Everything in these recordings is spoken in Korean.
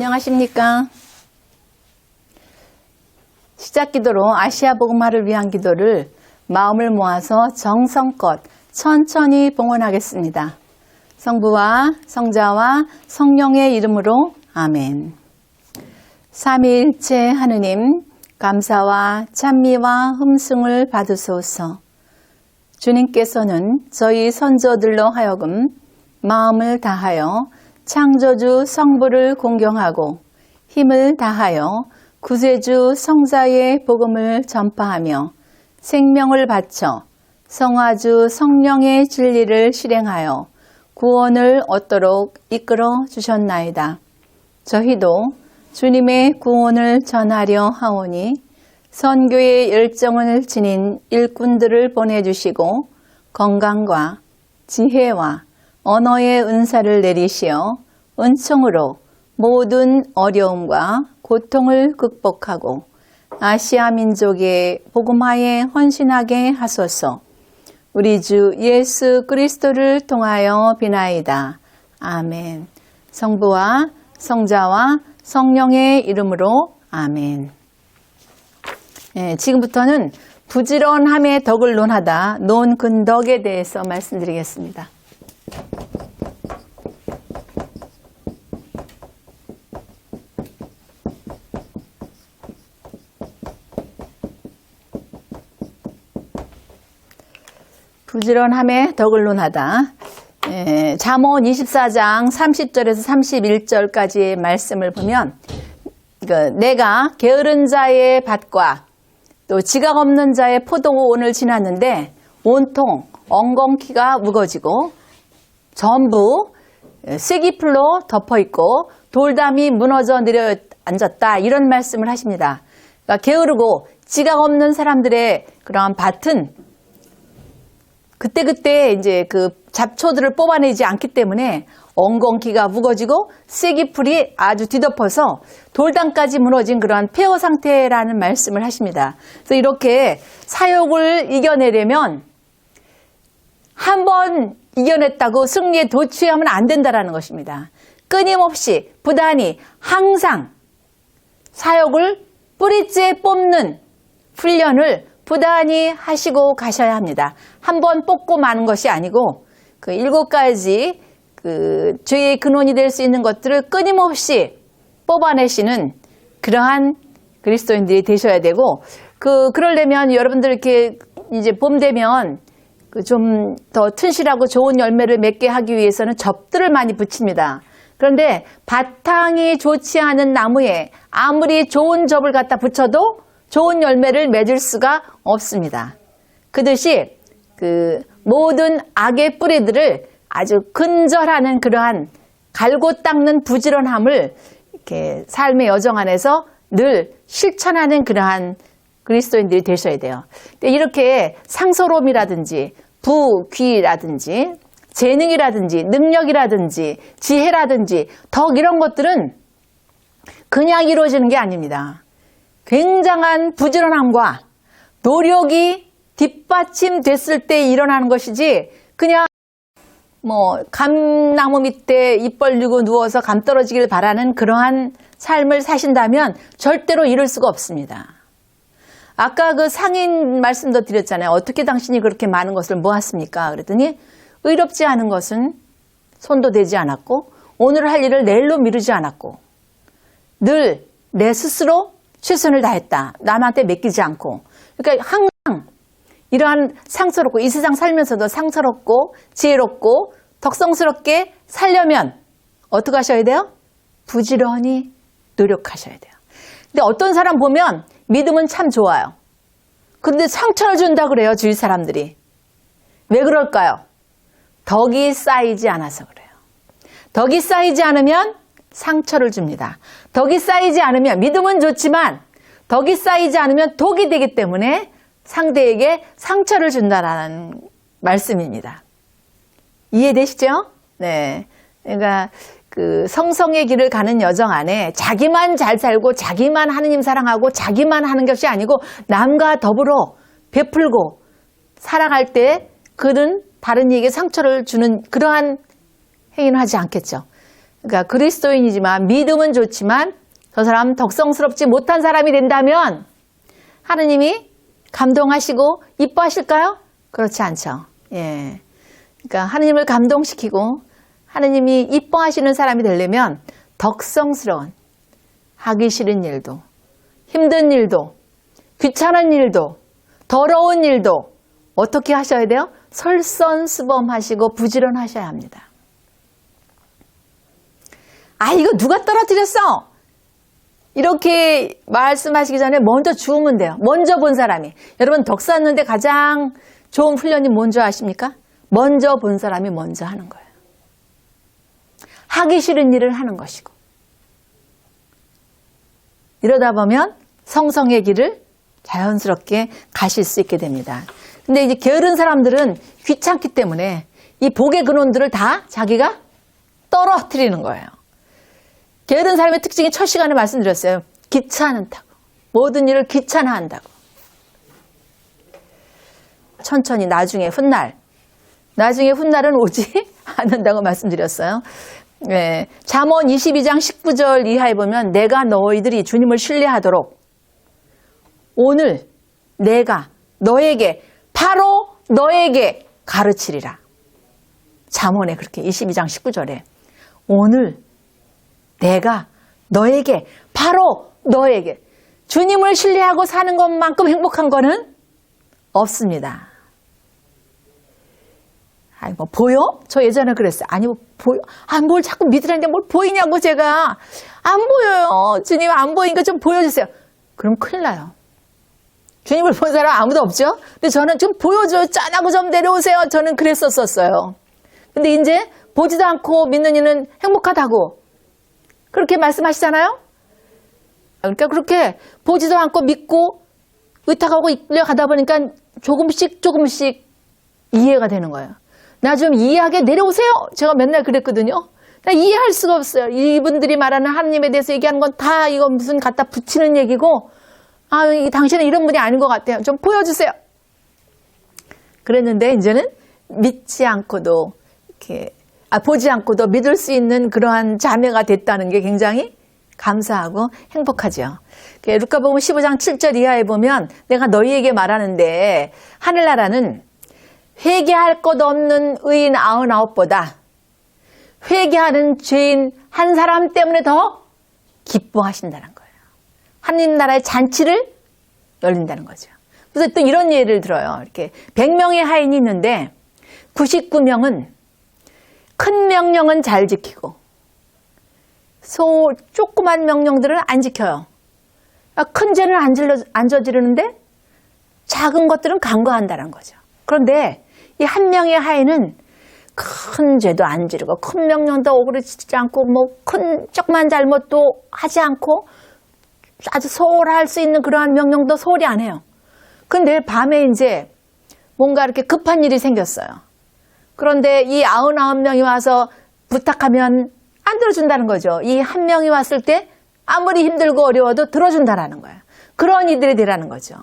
안녕하십니까? 시작 기도로 아시아 복음화를 위한 기도를 마음을 모아서 정성껏 천천히 봉헌하겠습니다. 성부와 성자와 성령의 이름으로 아멘. 삼위일체 하느님, 감사와 찬미와 흠숭을 받으소서. 주님께서는 저희 선조들로 하여금 마음을 다하여 창조주 성부를 공경하고 힘을 다하여 구세주 성자의 복음을 전파하며 생명을 바쳐 성화주 성령의 진리를 실행하여 구원을 얻도록 이끌어 주셨나이다. 저희도 주님의 구원을 전하려 하오니 선교의 열정을 지닌 일꾼들을 보내주시고 건강과 지혜와 언어의 은사를 내리시어 은총으로 모든 어려움과 고통을 극복하고 아시아 민족의 복음화에 헌신하게 하소서. 우리 주 예수 그리스도를 통하여 비나이다. 아멘. 성부와 성자와 성령의 이름으로 아멘. 지금부터는 부지런함의 덕을 논하다 논근덕에 대해서 말씀드리겠습니다. 부지런함의 덕을 논하다. 잠언 24장 30절에서 31절까지의 말씀을 보면 내가 게으른 자의 밭과 또 지각 없는 자의 포도원을 지났는데 온통 엉겅퀴가 무거지고 전부 쐐기풀로 덮어있고 돌담이 무너져 내려 앉았다. 이런 말씀을 하십니다. 그러니까 게으르고 지각 없는 사람들의 그러한 밭은 그때그때 이제 그 잡초들을 뽑아내지 않기 때문에 엉겅퀴가 무거지고 쐐기풀이 아주 뒤덮어서 돌담까지 무너진 그러한 폐허 상태라는 말씀을 하십니다. 그래서 이렇게 사욕을 이겨내려면 한번 이겨냈다고 승리에 도취하면 안 된다라는 것입니다. 끊임없이 부단히 항상 사욕을 뿌리째 뽑는 훈련을 부단히 하시고 가셔야 합니다. 한번 뽑고 마는 것이 아니고 그 7가지 그 죄의 근원이 될 수 있는 것들을 끊임없이 뽑아내시는 그러한 그리스도인들이 되셔야 되고 그러려면 여러분들 이렇게 이제 봄 되면 좀 더 튼실하고 좋은 열매를 맺게 하기 위해서는 접들을 많이 붙입니다. 그런데 바탕이 좋지 않은 나무에 아무리 좋은 접을 갖다 붙여도 좋은 열매를 맺을 수가 없습니다. 그듯이 모든 악의 뿌리들을 아주 근절하는 그러한 갈고 닦는 부지런함을 이렇게 삶의 여정 안에서 늘 실천하는 그러한 그리스도인들이 되셔야 돼요. 이렇게 상서로움이라든지 부귀라든지 재능이라든지 능력이라든지 지혜라든지 덕 이런 것들은 그냥 이루어지는 게 아닙니다. 굉장한 부지런함과 노력이 뒷받침됐을 때 일어나는 것이지 그냥 감나무 밑에 입 벌리고 누워서 감 떨어지길 바라는 그러한 삶을 사신다면 절대로 이룰 수가 없습니다. 아까 그 상인 말씀도 드렸잖아요. 어떻게 당신이 그렇게 많은 것을 모았습니까? 그랬더니 의롭지 않은 것은 손도 대지 않았고 오늘 할 일을 내일로 미루지 않았고 늘 내 스스로 최선을 다했다. 남한테 맡기지 않고. 그러니까 항상 이러한 상스럽고 이 세상 살면서도 상스럽고 지혜롭고 덕성스럽게 살려면 어떻게 하셔야 돼요? 부지런히 노력하셔야 돼요. 근데 어떤 사람 보면 믿음은 참 좋아요. 그런데 상처를 준다 그래요. 주위 사람들이. 왜 그럴까요? 덕이 쌓이지 않아서 그래요. 덕이 쌓이지 않으면 상처를 줍니다. 덕이 쌓이지 않으면 믿음은 좋지만 덕이 쌓이지 않으면 독이 되기 때문에 상대에게 상처를 준다라는 말씀입니다. 이해되시죠? 네. 그러니까 성성의 길을 가는 여정 안에 자기만 잘 살고 자기만 하느님 사랑하고 자기만 하는 것이 아니고 남과 더불어 베풀고 살아갈 때 그는 다른 이에게 상처를 주는 그러한 행위는 하지 않겠죠. 그러니까 그리스도인이지만 믿음은 좋지만 저 사람 덕성스럽지 못한 사람이 된다면 하느님이 감동하시고 이뻐하실까요? 그렇지 않죠. 예. 그러니까 하느님을 감동시키고 하느님이 이뻐하시는 사람이 되려면 덕성스러운, 하기 싫은 일도, 힘든 일도, 귀찮은 일도, 더러운 일도 어떻게 하셔야 돼요? 솔선수범하시고 부지런하셔야 합니다. 아, 이거 누가 떨어뜨렸어? 이렇게 말씀하시기 전에 먼저 주우면 돼요. 먼저 본 사람이. 여러분 덕 쌓는데 가장 좋은 훈련이 뭔지 아십니까? 먼저 본 사람이 먼저 하는 거예요. 하기 싫은 일을 하는 것이고. 이러다 보면 성성의 길을 자연스럽게 가실 수 있게 됩니다. 근데 이제 게으른 사람들은 귀찮기 때문에 이 복의 근원들을 다 자기가 떨어뜨리는 거예요. 게으른 사람의 특징이 첫 시간에 말씀드렸어요. 귀찮다고. 모든 일을 귀찮아한다고. 천천히 나중에 훗날. 나중에 훗날은 오지 않는다고 말씀드렸어요. 네. 잠언 22장 19절 이하에 보면 내가 너희들이 주님을 신뢰하도록 오늘 내가 너에게 바로 너에게 가르치리라. 잠언에 그렇게 22장 19절에 오늘 내가 너에게 바로 너에게 주님을 신뢰하고 사는 것만큼 행복한 거는 없습니다. 아니 뭐 보여? 저 예전에 그랬어요. 아니 뭐 보여? 아 뭘 자꾸 믿으라는데 뭘 보이냐고 제가 안 보여요. 주님 안 보이니까 좀 보여주세요. 그럼 큰일 나요. 주님을 본 사람 아무도 없죠? 근데 저는 좀 보여줘요. 짠하고 좀 내려오세요. 저는 그랬었어요. 근데 이제 보지도 않고 믿는 이는 행복하다고 그렇게 말씀하시잖아요? 그러니까 그렇게 보지도 않고 믿고 의탁하고 이끌려가다 보니까 조금씩 이해가 되는 거예요. 나 좀 이해하게 내려오세요. 제가 맨날 그랬거든요. 나 이해할 수가 없어요. 이분들이 말하는 하나님에 대해서 얘기하는 건 다 이거 무슨 갖다 붙이는 얘기고 아, 당신은 이런 분이 아닌 것 같아요. 좀 보여주세요. 그랬는데 이제는 믿지 않고도 이렇게 보지 않고도 믿을 수 있는 그러한 자매가 됐다는 게 굉장히 감사하고 행복하죠. 루카복음 15장 7절 이하에 보면 내가 너희에게 말하는데 하늘나라는 회개할 것 없는 의인 99보다 회개하는 죄인 한 사람 때문에 더 기뻐하신다는 거예요. 하나님 나라의 잔치를 열린다는 거죠. 그래서 또 이런 예를 들어요. 이렇게 100명의 하인이 있는데 99명은 큰 명령은 잘 지키고 조그만 명령들은 안 지켜요. 큰 죄는 안 저지르는데 작은 것들은 간과한다는 거죠. 그런데 이 한 명의 하인은 큰 죄도 안 지르고 큰 명령도 오그라지지 않고 뭐 큰 조그만 잘못도 하지 않고 아주 소홀히 할 수 있는 그러한 명령도 소홀히 안 해요. 근데 밤에 이제 뭔가 이렇게 급한 일이 생겼어요. 그런데 이 99명이 와서 부탁하면 안 들어준다는 거죠. 이 한 명이 왔을 때 아무리 힘들고 어려워도 들어준다라는 거예요. 그런 이들이 되라는 거죠.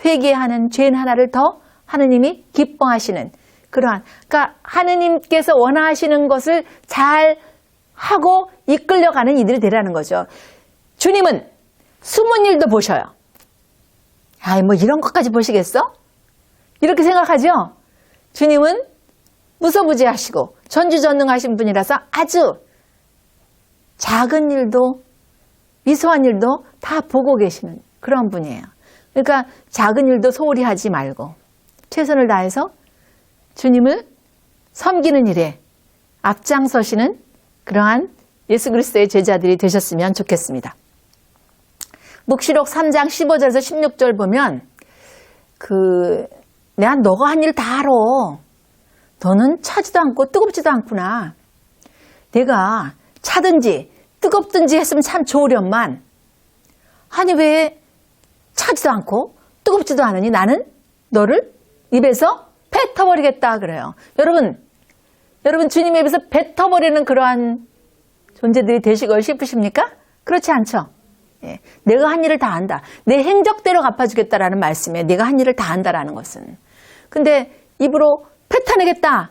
회개하는 죄인 하나를 더 하느님이 기뻐하시는 그러한, 그러니까 하느님께서 원하시는 것을 잘 하고 이끌려가는 이들이 되라는 거죠. 주님은 숨은 일도 보셔요. 아이, 뭐 이런 것까지 보시겠어? 이렇게 생각하죠? 주님은 무소부지하시고 전지전능하신 분이라서 아주 작은 일도 미소한 일도 다 보고 계시는 그런 분이에요. 그러니까 작은 일도 소홀히 하지 말고 최선을 다해서 주님을 섬기는 일에 앞장서시는 그러한 예수 그리스도의 제자들이 되셨으면 좋겠습니다. 묵시록 3장 15절에서 16절 보면 내가 너가 한 일 다 알아. 너는 차지도 않고 뜨겁지도 않구나. 내가 차든지 뜨겁든지 했으면 참 좋으련만 아니 왜 차지도 않고 뜨겁지도 않으니 나는 너를 입에서 뱉어버리겠다 그래요. 여러분 주님의 입에서 뱉어버리는 그러한 존재들이 되시고 싶으십니까? 그렇지 않죠. 예, 내가 한 일을 다 안다. 내 행적대로 갚아주겠다라는 말씀에 내가 한 일을 다 안다라는 것은. 근데 입으로 뱉어내겠다.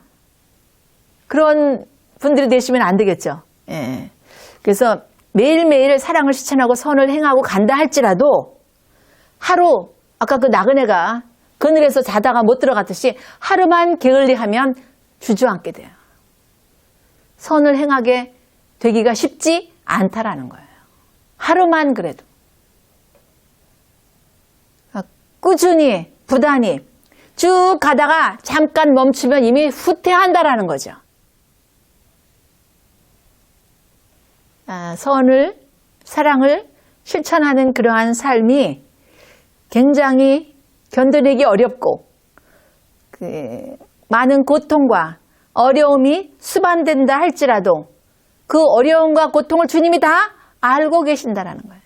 그런 분들이 되시면 안 되겠죠. 예. 그래서 매일매일 사랑을 실천하고 선을 행하고 간다 할지라도 하루, 아까 그 나그네가 그늘에서 자다가 못 들어갔듯이 하루만 게을리하면 주저앉게 돼요. 선을 행하게 되기가 쉽지 않다라는 거예요. 하루만 그래도. 꾸준히, 부단히 쭉 가다가 잠깐 멈추면 이미 후퇴한다라는 거죠. 선을, 사랑을 실천하는 그러한 삶이 굉장히 견뎌내기 어렵고 많은 고통과 어려움이 수반된다 할지라도 그 어려움과 고통을 주님이 다 알고 계신다라는 거예요.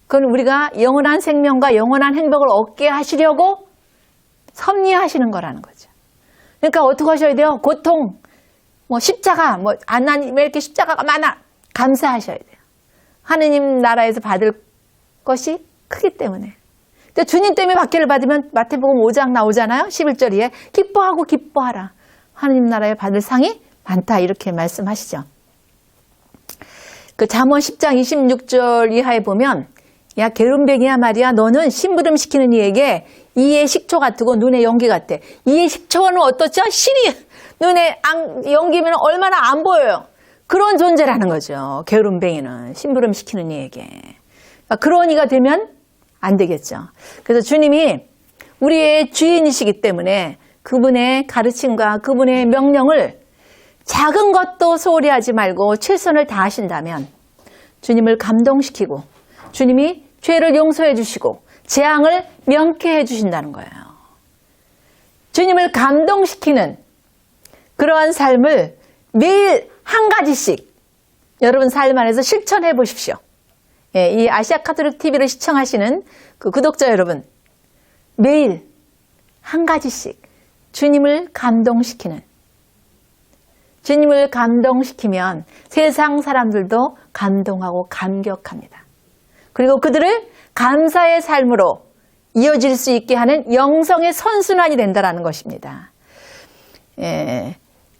그건 우리가 영원한 생명과 영원한 행복을 얻게 하시려고 섭리하시는 거라는 거죠. 그러니까 어떻게 하셔야 돼요? 고통, 십자가, 하나님 왜 이렇게 십자가가 많아? 감사하셔야 돼요. 하느님 나라에서 받을 것이 크기 때문에. 근데 주님 때문에 박해를 받으면 마태복음 5장 나오잖아요. 11절에 기뻐하고 기뻐하라. 하느님 나라에 받을 상이 많다. 이렇게 말씀하시죠. 그 잠언 10장 26절 이하에 보면 야 게으름뱅이야 말이야 너는 심부름 시키는 이에게 이의 식초 같고 눈에 연기 같아. 이의 식초는 어떻죠? 실이 눈에 연기면 얼마나 안 보여요. 그런 존재라는 거죠. 게으름뱅이는 심부름 시키는 이에게. 그런 이가 되면 안 되겠죠. 그래서 주님이 우리의 주인이시기 때문에 그분의 가르침과 그분의 명령을 작은 것도 소홀히 하지 말고 최선을 다하신다면 주님을 감동시키고 주님이 죄를 용서해 주시고 재앙을 면케해 주신다는 거예요. 주님을 감동시키는 그러한 삶을 매일 한 가지씩 여러분 삶 안에서 실천해 보십시오. 예, 이 아시아 카톨릭 TV를 시청하시는 그 구독자 여러분, 매일 한 가지씩 주님을 감동시키는, 주님을 감동시키면 세상 사람들도 감동하고 감격합니다. 그리고 그들을 감사의 삶으로 이어질 수 있게 하는 영성의 선순환이 된다는 것입니다.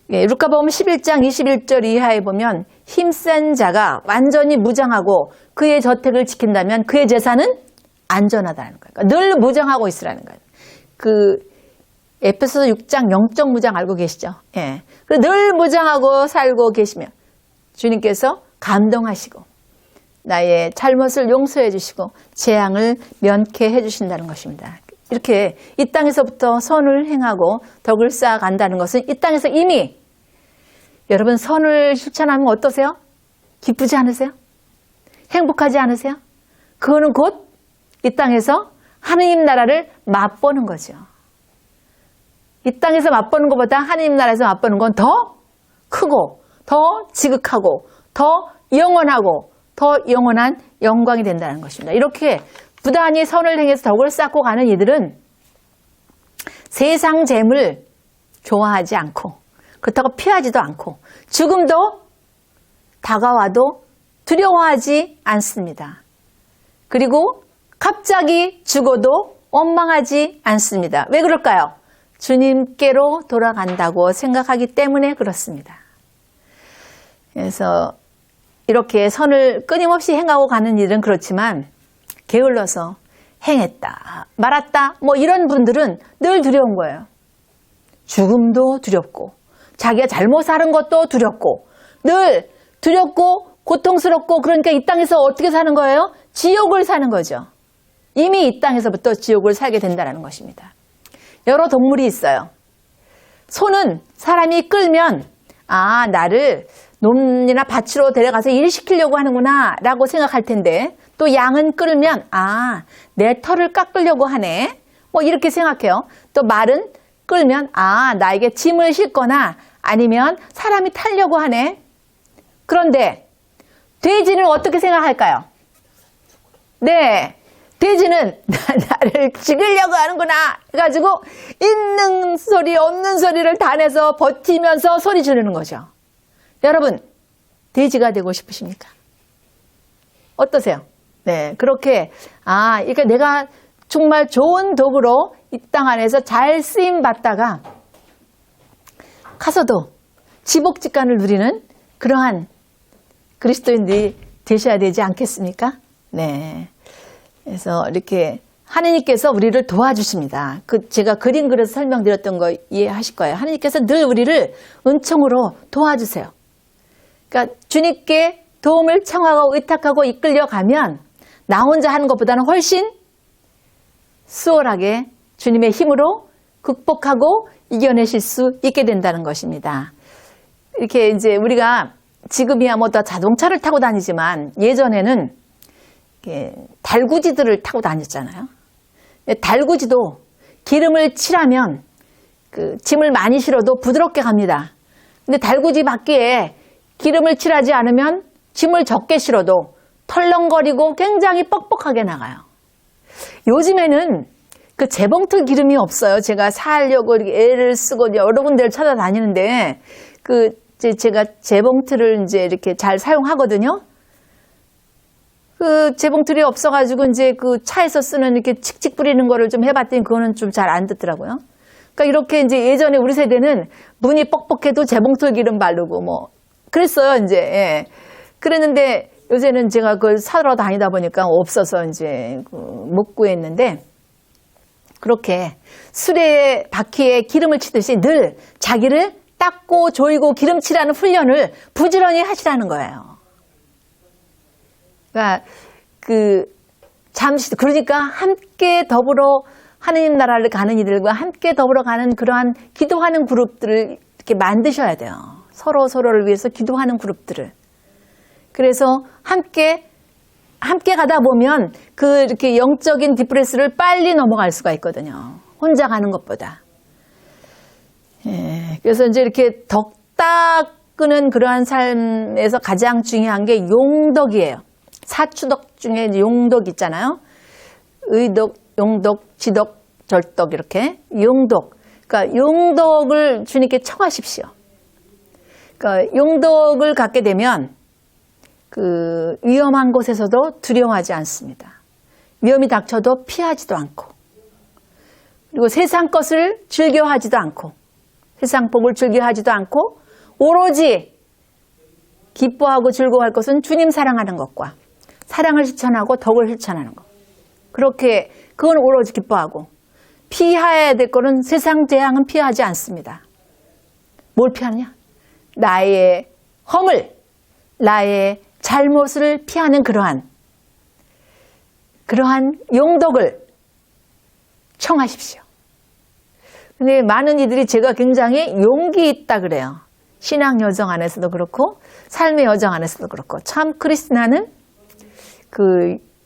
루카복음 11장 21절 이하에 보면 힘센 자가 완전히 무장하고 그의 저택을 지킨다면 그의 재산은 안전하다는 거예요. 그러니까 늘 무장하고 있으라는 거예요. 그 에베소서 6장 영적 무장 알고 계시죠? 예. 늘 무장하고 살고 계시면 주님께서 감동하시고 나의 잘못을 용서해 주시고 재앙을 면케해 주신다는 것입니다. 이렇게 이 땅에서부터 선을 행하고 덕을 쌓아간다는 것은 이 땅에서 이미 여러분 선을 실천하면 어떠세요? 기쁘지 않으세요? 행복하지 않으세요? 그거는 곧 이 땅에서 하느님 나라를 맛보는 거죠. 이 땅에서 맛보는 것보다 하느님 나라에서 맛보는 건 더 크고 더 지극하고 더 영원하고 더 영원한 영광이 된다는 것입니다. 이렇게 부단히 선을 행해서 덕을 쌓고 가는 이들은 세상 재물 좋아하지 않고 그렇다고 피하지도 않고 죽음도 다가와도 두려워하지 않습니다. 그리고 갑자기 죽어도 원망하지 않습니다. 왜 그럴까요? 주님께로 돌아간다고 생각하기 때문에 그렇습니다. 그래서 이렇게 선을 끊임없이 행하고 가는 일은 그렇지만 게을러서 행했다, 말았다 이런 분들은 늘 두려운 거예요. 죽음도 두렵고 자기가 잘못하는 것도 두렵고 늘 두렵고 고통스럽고 그러니까 이 땅에서 어떻게 사는 거예요? 지옥을 사는 거죠. 이미 이 땅에서부터 지옥을 살게 된다는 것입니다. 여러 동물이 있어요. 소는 사람이 끌면 나를 논이나 밭으로 데려가서 일시키려고 하는구나 라고 생각할 텐데 또 양은 끌면 내 털을 깎으려고 하네 이렇게 생각해요. 또 말은 끌면 나에게 짐을 싣거나 아니면 사람이 타려고 하네. 그런데 돼지는 어떻게 생각할까요? 네, 돼지는 나를 죽이려고 하는구나 해가지고 있는 소리 없는 소리를 다 내서 버티면서 소리 지르는 거죠. 여러분, 돼지가 되고 싶으십니까? 어떠세요? 네, 그렇게 그러니까 내가 정말 좋은 도구로 이 땅 안에서 잘 쓰임 받다가 가서도 지복직간을 누리는 그러한 그리스도인들이 되셔야 되지 않겠습니까? 네. 그래서 이렇게 하느님께서 우리를 도와주십니다. 제가 그림 그려서 설명드렸던 거 이해하실 거예요. 하느님께서 늘 우리를 은총으로 도와주세요. 그러니까 주님께 도움을 청하고 의탁하고 이끌려가면 나 혼자 하는 것보다는 훨씬 수월하게 주님의 힘으로 극복하고 이겨내실 수 있게 된다는 것입니다. 이렇게 이제 우리가 지금이야 뭐 다 자동차를 타고 다니지만 예전에는 달구지들을 타고 다녔잖아요. 달구지도 기름을 칠하면 그 짐을 많이 실어도 부드럽게 갑니다. 근데 달구지 바퀴에 기름을 칠하지 않으면 짐을 적게 실어도 털렁거리고 굉장히 뻑뻑하게 나가요. 요즘에는 그 재봉틀 기름이 없어요. 제가 사려고 이렇게 애를 쓰고 여러 군데를 찾아다니는데 제가 재봉틀을 이제 이렇게 잘 사용하거든요. 그 재봉틀이 없어가지고 이제 그 차에서 쓰는 이렇게 칙칙 뿌리는 거를 좀 해봤더니 그거는 좀 잘 안 듣더라고요. 그러니까 이렇게 이제 예전에 우리 세대는 문이 뻑뻑해도 재봉틀 기름 바르고 뭐 그랬어요. 이제 예. 그랬는데 요새는 제가 그걸 사러 다니다 보니까 없어서 이제 못 구했는데 그렇게 수레 바퀴에 기름을 치듯이 늘 자기를 닦고 조이고 기름칠하는 훈련을 부지런히 하시라는 거예요. 그러니까 그러니까 함께 더불어 하느님 나라를 가는 이들과 함께 더불어 가는 그러한 기도하는 그룹들을 이렇게 만드셔야 돼요. 서로를 위해서 기도하는 그룹들을. 그래서 함께 가다 보면 이렇게 영적인 디프레스를 빨리 넘어갈 수가 있거든요. 혼자 가는 것보다. 예, 그래서 이제 이렇게 덕 닦는 그러한 삶에서 가장 중요한 게 용덕이에요. 사추덕 중에 용덕 있잖아요. 의덕, 용덕, 지덕, 절덕 이렇게 용덕. 그러니까 용덕을 주님께 청하십시오. 그러니까 용덕을 갖게 되면 위험한 곳에서도 두려워하지 않습니다. 위험이 닥쳐도 피하지도 않고, 그리고 세상 것을 즐겨하지도 않고, 세상 복을 즐겨하지도 않고, 오로지 기뻐하고 즐거워할 것은 주님 사랑하는 것과 사랑을 실천하고 덕을 실천하는 것. 그렇게 그건 오로지 기뻐하고, 피해야 될 거는 세상 재앙은 피하지 않습니다. 뭘 피하느냐? 나의 허물, 나의 잘못을 피하는 그러한 용덕을 청하십시오. 근데 많은 이들이 제가 굉장히 용기 있다 그래요. 신앙 여정 안에서도 그렇고 삶의 여정 안에서도 그렇고 참 크리스나는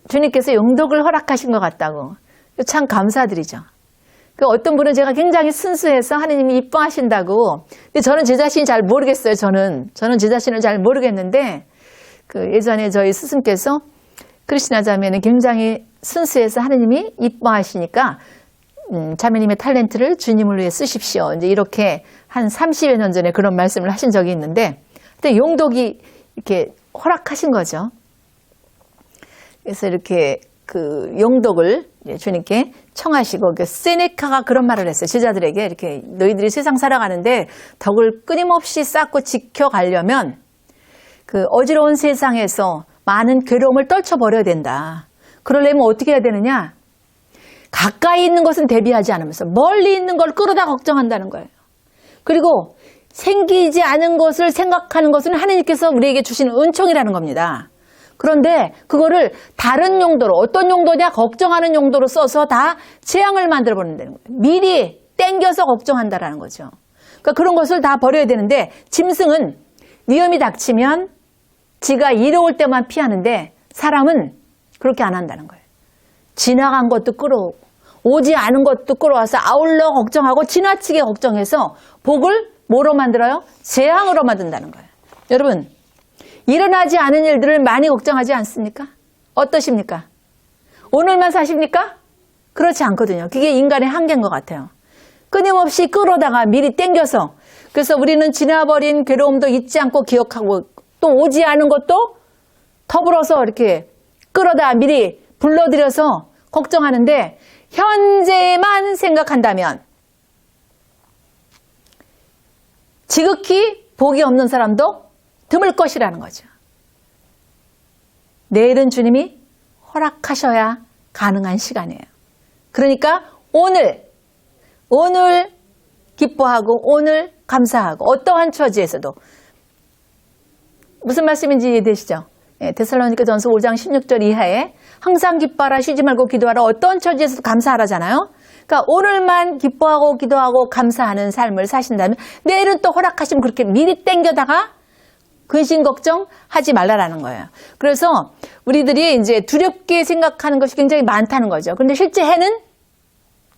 주님께서 용덕을 허락하신 것 같다고 참 감사드리죠. 어떤 분은 제가 굉장히 순수해서 하느님이 이뻐하신다고. 근데 저는 제 자신이 잘 모르겠어요. 저는 제 자신을 잘 모르겠는데 예전에 저희 스승께서 크리스나 자매는 굉장히 순수해서 하느님이 이뻐하시니까 자매님의 탤런트를 주님을 위해 쓰십시오. 이제 이렇게 한 30여 년 전에 그런 말씀을 하신 적이 있는데, 그때 용덕이 이렇게 허락하신 거죠. 그래서 이렇게 용덕을 주님께 청하시고, 세네카가 그런 말을 했어요. 제자들에게 이렇게 너희들이 세상 살아가는데 덕을 끊임없이 쌓고 지켜가려면 어지러운 세상에서 많은 괴로움을 떨쳐버려야 된다. 그러려면 어떻게 해야 되느냐? 가까이 있는 것은 대비하지 않으면서 멀리 있는 걸 끌어다 걱정한다는 거예요. 그리고 생기지 않은 것을 생각하는 것은 하느님께서 우리에게 주시는 은총이라는 겁니다. 그런데 그거를 다른 용도로, 어떤 용도냐? 걱정하는 용도로 써서 다 재앙을 만들어 버린다는 거예요. 미리 땡겨서 걱정한다라는 거죠. 그러니까 그런 것을 다 버려야 되는데, 짐승은 위험이 닥치면 지가 이로울 때만 피하는데 사람은 그렇게 안 한다는 거예요. 지나간 것도 끌어오고 오지 않은 것도 끌어와서 아울러 걱정하고 지나치게 걱정해서 복을 뭐로 만들어요? 재앙으로 만든다는 거예요. 여러분, 일어나지 않은 일들을 많이 걱정하지 않습니까? 어떠십니까? 오늘만 사십니까? 그렇지 않거든요. 그게 인간의 한계인 것 같아요. 끊임없이 끌어다가 미리 땡겨서, 그래서 우리는 지나버린 괴로움도 잊지 않고 기억하고 또 오지 않은 것도 더불어서 이렇게 끌어다 미리 불러들여서 걱정하는데, 현재만 생각한다면 지극히 복이 없는 사람도 드물 것이라는 거죠. 내일은 주님이 허락하셔야 가능한 시간이에요. 그러니까 오늘 기뻐하고 오늘 감사하고 어떠한 처지에서도 무슨 말씀인지 이해되시죠? 데살로니가전서 5장 16절 이하에 항상 기뻐하라 쉬지 말고 기도하라 어떤 처지에서도 감사하라잖아요. 그러니까 오늘만 기뻐하고 기도하고 감사하는 삶을 사신다면 내일은 또 허락하시면 그렇게 미리 땡겨다가 근심 걱정하지 말라라는 거예요. 그래서 우리들이 이제 두렵게 생각하는 것이 굉장히 많다는 거죠. 그런데 실제 해는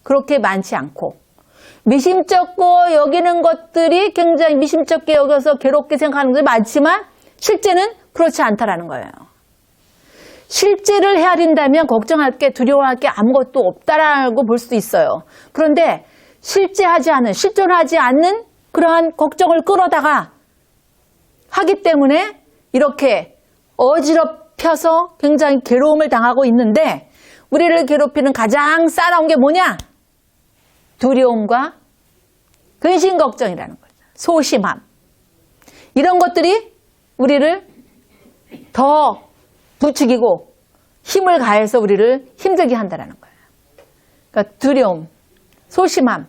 그렇게 많지 않고 미심쩍고 여기는 것들이 굉장히 미심쩍게 여겨서 괴롭게 생각하는 것이 많지만 실제는 그렇지 않다라는 거예요. 실제를 헤아린다면 걱정할 게 두려워할 게 아무것도 없다라고 볼 수도 있어요. 그런데 실존하지 않는 그러한 걱정을 끌어다가 하기 때문에 이렇게 어지럽혀서 굉장히 괴로움을 당하고 있는데 우리를 괴롭히는 가장 싸나운 게 뭐냐? 두려움과 근심 걱정이라는 거죠. 소심함. 이런 것들이 우리를 더 부추기고 힘을 가해서 우리를 힘들게 한다는 거예요. 그러니까 두려움, 소심함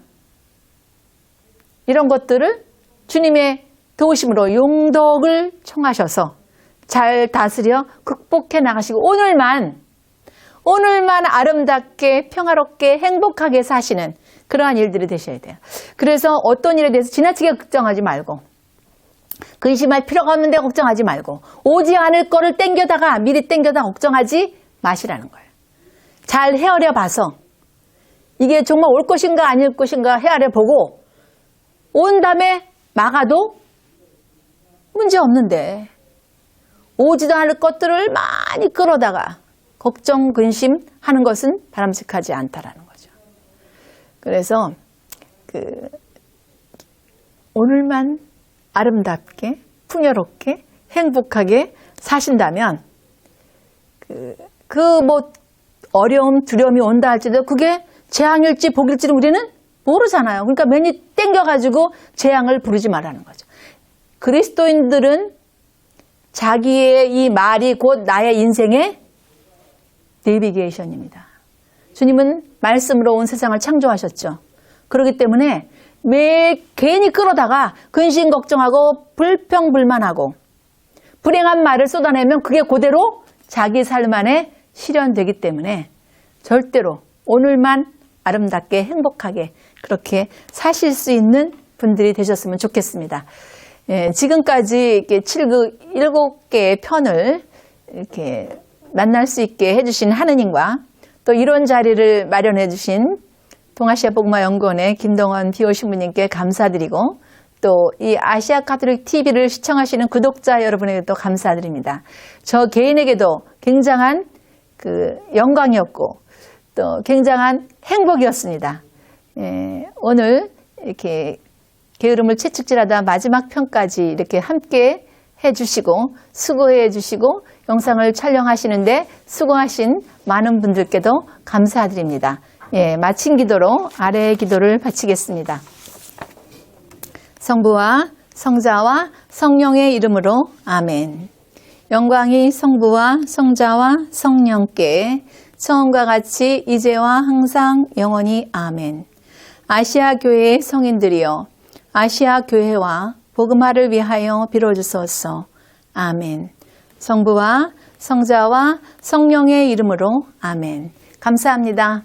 이런 것들을 주님의 도우심으로 용덕을 청하셔서 잘 다스려 극복해 나가시고 오늘만 아름답게 평화롭게 행복하게 사시는 그러한 일들이 되셔야 돼요. 그래서 어떤 일에 대해서 지나치게 걱정하지 말고 근심할 필요가 없는데 걱정하지 말고 오지 않을 거를 미리 땡겨다가 걱정하지 마시라는 거예요. 잘 헤아려 봐서 이게 정말 올 것인가 아닐 것인가 헤아려 보고 온 다음에 막아도 문제 없는데 오지도 않을 것들을 많이 끌어다가 걱정, 근심하는 것은 바람직하지 않다라는 거죠. 그래서 오늘만 아름답게, 풍요롭게, 행복하게 사신다면 어려움, 두려움이 온다 할지도 그게 재앙일지 복일지는 우리는 모르잖아요. 그러니까 괜히 땡겨가지고 재앙을 부르지 말라는 거죠. 그리스도인들은 자기의 이 말이 곧 나의 인생의 내비게이션입니다. 주님은 말씀으로 온 세상을 창조하셨죠. 그렇기 때문에 매일 괜히 끌어다가 근심 걱정하고 불평불만하고 불행한 말을 쏟아내면 그게 그대로 자기 삶 안에 실현되기 때문에 절대로 오늘만 아름답게 행복하게 그렇게 사실 수 있는 분들이 되셨으면 좋겠습니다. 지금까지 이렇게 7개의 편을 이렇게 만날 수 있게 해주신 하느님과 또 이런 자리를 마련해 주신 동아시아 복음화연구원의 김동원 비오 신부님께 감사드리고 또 이 아시아 카톨릭 TV를 시청하시는 구독자 여러분에게도 감사드립니다. 저 개인에게도 굉장한 영광이었고 또 굉장한 행복이었습니다. 오늘 이렇게 게으름을 채찍질하다 마지막 편까지 이렇게 함께 해주시고 수고해 주시고 영상을 촬영하시는데 수고하신 많은 분들께도 감사드립니다. 마친 기도로 아래의 기도를 바치겠습니다. 성부와 성자와 성령의 이름으로 아멘. 영광이 성부와 성자와 성령께 처음과 같이 이제와 항상 영원히 아멘. 아시아 교회의 성인들이여 아시아 교회와 복음화를 위하여 빌어주소서. 아멘. 성부와 성자와 성령의 이름으로 아멘. 감사합니다.